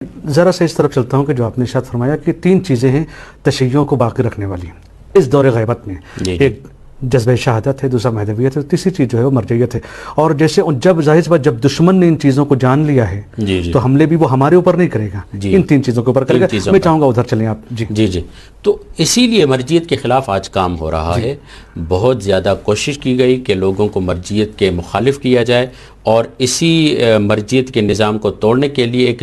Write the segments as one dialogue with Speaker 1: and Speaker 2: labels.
Speaker 1: ذرا سے اس طرف چلتا ہوں کہ جو آپ نے ارشاد فرمایا کہ تین چیزیں ہیں تشیعوں کو باقی رکھنے والی اس دور غیبت میں، ایک جذبہ شہادت ہے، دوسرا مہدویت ہے، تیسری چیز جو ہے وہ مرجعیت ہے. اور جیسے جب ظاہر سی بات جب دشمن نے ان چیزوں کو جان لیا ہے تو حملے بھی وہ ہمارے اوپر نہیں کرے گا، ان تین چیزوں کے اوپر کرے گا. میں چاہوں گا ادھر چلیں آپ.
Speaker 2: جی تو اسی لیے مرجعیت کے خلاف آج کام ہو رہا ہے. بہت زیادہ کوشش کی گئی کہ لوگوں کو مرجعیت کے مخالف کیا جائے، اور اسی مرجعیت کے نظام کو توڑنے کے لیے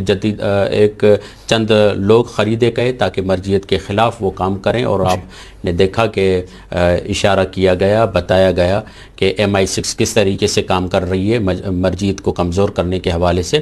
Speaker 2: ایک چند لوگ خریدے گئے تاکہ مرجعیت کے خلاف وہ کام کریں. اور آپ نے دیکھا کہ اشارہ کیا گیا، بتایا گیا کہ MI6 کس طریقے سے کام کر رہی ہے مرجعیت کو کمزور کرنے کے حوالے سے.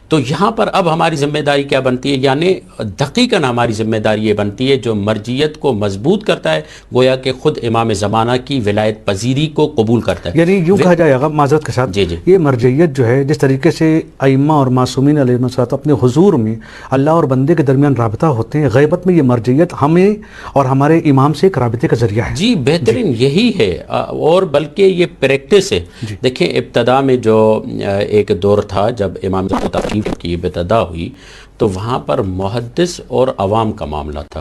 Speaker 2: تو یہاں پر اب ہماری ذمہ داری کیا بنتی ہے؟ یعنی دقیقاً ہماری ذمہ داری یہ بنتی ہے جو مرجعیت کو مضبوط کرتا ہے، گویا کہ خود امام زمانہ کی ولایت پذیری کو قبول کرتا ہے.
Speaker 1: یعنی یوں کہا جائے گا معذرت کے ساتھ، یہ مرجعیت جو ہے جس طریقے سے ائمہ اور معصومین علیہ السلام اپنے حضور میں اللہ اور بندے کے درمیان رابطہ ہوتے ہیں، غیبت میں یہ مرجعیت ہمیں اور ہمارے امام سے ایک رابطے کا ذریعہ ہے.
Speaker 2: جی بہترین یہی ہے، اور بلکہ یہ پریکٹس ہے. دیکھیں ابتدا میں جو ایک دور تھا جب امام تقریب کی ابتدا ہوئی تو وہاں پر محدث اور عوام کا معاملہ تھا.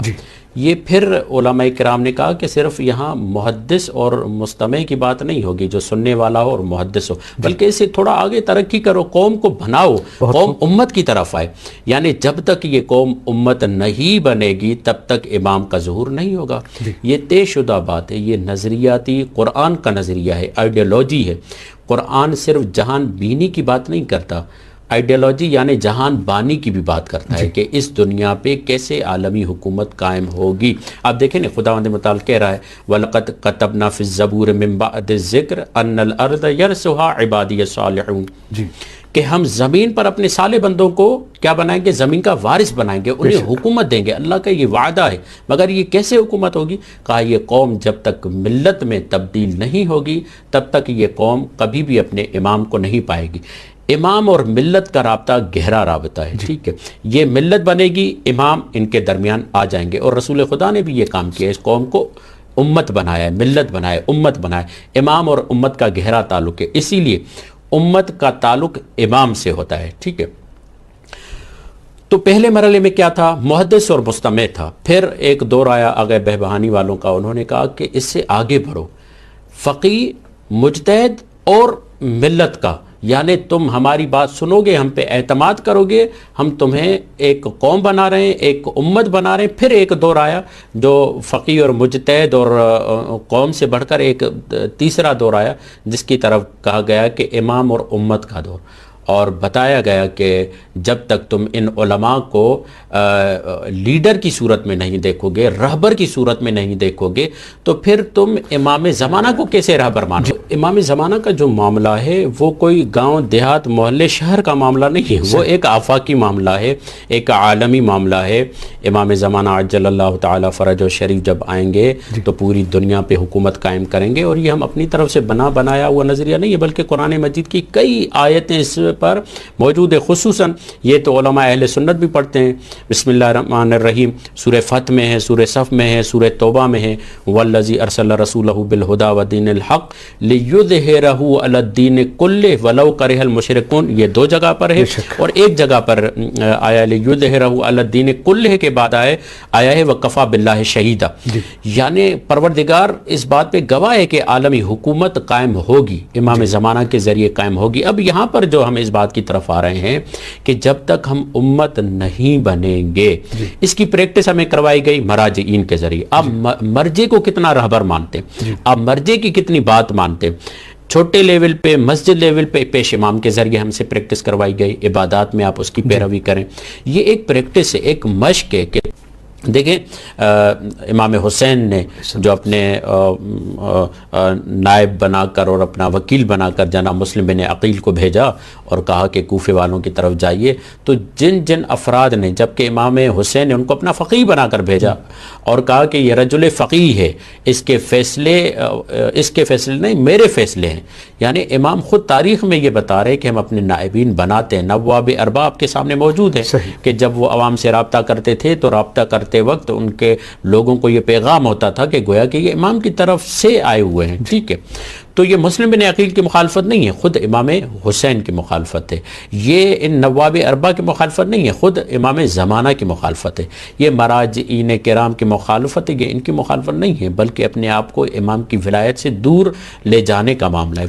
Speaker 2: یہ پھر علماء کرام نے کہا کہ صرف یہاں محدث اور مستمع کی بات نہیں ہوگی جو سننے والا ہو اور محدث ہو، بلکہ اسے تھوڑا آگے ترقی کرو، قوم کو بناؤ، قوم امت کی طرف آئے. یعنی جب تک یہ قوم امت نہیں بنے گی تب تک امام کا ظہور نہیں ہوگا. یہ طے شدہ بات ہے، یہ نظریاتی قرآن کا نظریہ ہے، آئیڈیالوجی ہے. قرآن صرف جہان بینی کی بات نہیں کرتا، آئیڈیالوجی یعنی جہان بانی کی بھی بات کرتا ہے کہ اس دنیا پہ کیسے عالمی حکومت قائم ہوگی. آپ دیکھیں نا خداوند متعال کہہ رہا ہے وَلَقَدْ كَتَبْنَا فِي الزَّبُورِ مِن بَعْدِ الذِّكْرِ أَنَّ الْأَرْضَ يَرِثُهَا عِبَادِيَ الصَّالِحُونَ، کہ ہم زمین پر اپنے صالح بندوں کو کیا بنائیں گے؟ زمین کا وارث بنائیں گے، انہیں حکومت دیں گے. اللہ کا یہ وعدہ ہے. مگر یہ کیسے حکومت ہوگی؟ کہا یہ قوم جب تک ملت میں تبدیل نہیں ہوگی تب تک یہ قوم کبھی بھی اپنے امام کو نہیں پائے گی. امام اور ملت کا رابطہ گہرا رابطہ ہے. ٹھیک ہے، یہ ملت بنے گی، امام ان کے درمیان آ جائیں گے. اور رسول خدا نے بھی یہ کام کیا، اس قوم کو امت بنایا ہے، ملت بنایا، امت بنایا. امام اور امت کا گہرا تعلق ہے، اسی لیے امت کا تعلق امام سے ہوتا ہے. ٹھیک ہے، تو پہلے مرحلے میں کیا تھا؟ محدث اور مستمع تھا. پھر ایک دور آیا آگے بہبہانی والوں کا، انہوں نے کہا کہ اس سے آگے بڑھو، فقیہ، مجتہد اور ملت کا. یعنی تم ہماری بات سنو گے، ہم پہ اعتماد کرو گے، ہم تمہیں ایک قوم بنا رہے ہیں، ایک امت بنا رہے ہیں. پھر ایک دور آیا جو فقیہ اور مجتہد اور قوم سے بڑھ کر ایک تیسرا دور آیا جس کی طرف کہا گیا کہ امام اور امت کا دور. اور بتایا گیا کہ جب تک تم ان علماء کو لیڈر کی صورت میں نہیں دیکھو گے، رہبر کی صورت میں نہیں دیکھو گے، تو پھر تم امام زمانہ کو کیسے رہبر مانو؟ امام زمانہ کا جو معاملہ ہے وہ کوئی گاؤں دیہات محلے شہر کا معاملہ نہیں ہے، وہ ایک آفاقی معاملہ ہے، ایک عالمی معاملہ ہے. امام زمانہ عجل اللہ تعالی فرج و شریف جب آئیں گے تو پوری دنیا پہ حکومت قائم کریں گے. اور یہ ہم اپنی طرف سے بنایا ہوا نظریہ نہیں ہے، بلکہ قرآن مجید کی کئی آیتیں اس پر موجود ہے. خصوصاً یہ تو علماء اہل سنت بھی پڑھتے ہیں. بسم اللہ الرحمن الرحیم سورہ فتح میں ہے، سورہ صف میں ہے، سورہ توبہ میں ہے، والذی ارسل رسولہ بالہدی ودین الحق لیظہرہ علی الدین کلہ ولو کرہ المشرکون. یہ دو جگہ پر ہے، اور ایک جگہ پر آیا لیظہرہ علی الدین کلہ کے بعد آیا ہے وکفی باللہ شہیدا. یعنی پروردگار اس بات پہ گواہ ہے کہ عالمی حکومت قائم ہوگی، امام زمانہ کے ذریعے قائم ہوگی. اب یہاں پر جو ہم اس بات کی طرف آ رہے ہیں کہ جب تک ہم امت نہیں بنیں گے، اس کی پریکٹس ہمیں کروائی گئی مراجعین کے ذریعے. آپ مرجع کو کتنا رہبر مانتے ہیں، آپ مرجع کی کتنی بات مانتے ہیں. چھوٹے لیول پہ، مسجد لیول پہ پیش امام کے ذریعے ہم سے پریکٹس کروائی گئی، عبادات میں آپ اس کی پیروی کریں. یہ ایک پریکٹس ہے، ایک مشق ہے. کہ دیکھیں امام حسین نے جو اپنے نائب بنا کر اور اپنا وکیل بنا کر جناب مسلم بن عقیل کو بھیجا اور کہا کہ کوفے والوں کی طرف جائیے، تو جن افراد نے، جبکہ امام حسین نے ان کو اپنا فقیہ بنا کر بھیجا اور کہا کہ یہ رجل فقیہ ہے، اس کے فیصلے نہیں میرے فیصلے ہیں. یعنی امام خود تاریخ میں یہ بتا رہے کہ ہم اپنے نائبین بناتے ہیں. نواب ارباب کے سامنے موجود ہے کہ جب وہ عوام سے رابطہ کرتے تھے تو رابطہ کرتے کرتے وقت ان کے لوگوں کو یہ پیغام ہوتا تھا کہ گویا کہ یہ امام کی طرف سے آئے ہوئے ہیں. ٹھیک ہے، تو یہ مسلم بن عقیل کی مخالفت نہیں ہے، خود امام حسین کی مخالفت ہے. یہ ان نواب اربع کی مخالفت نہیں ہے، خود امام زمانہ کی مخالفت ہے. یہ مراجعین کرام کی مخالفت ہے، یہ ان کی مخالفت نہیں ہے، بلکہ اپنے آپ کو امام کی ولایت سے دور لے جانے کا معاملہ ہے.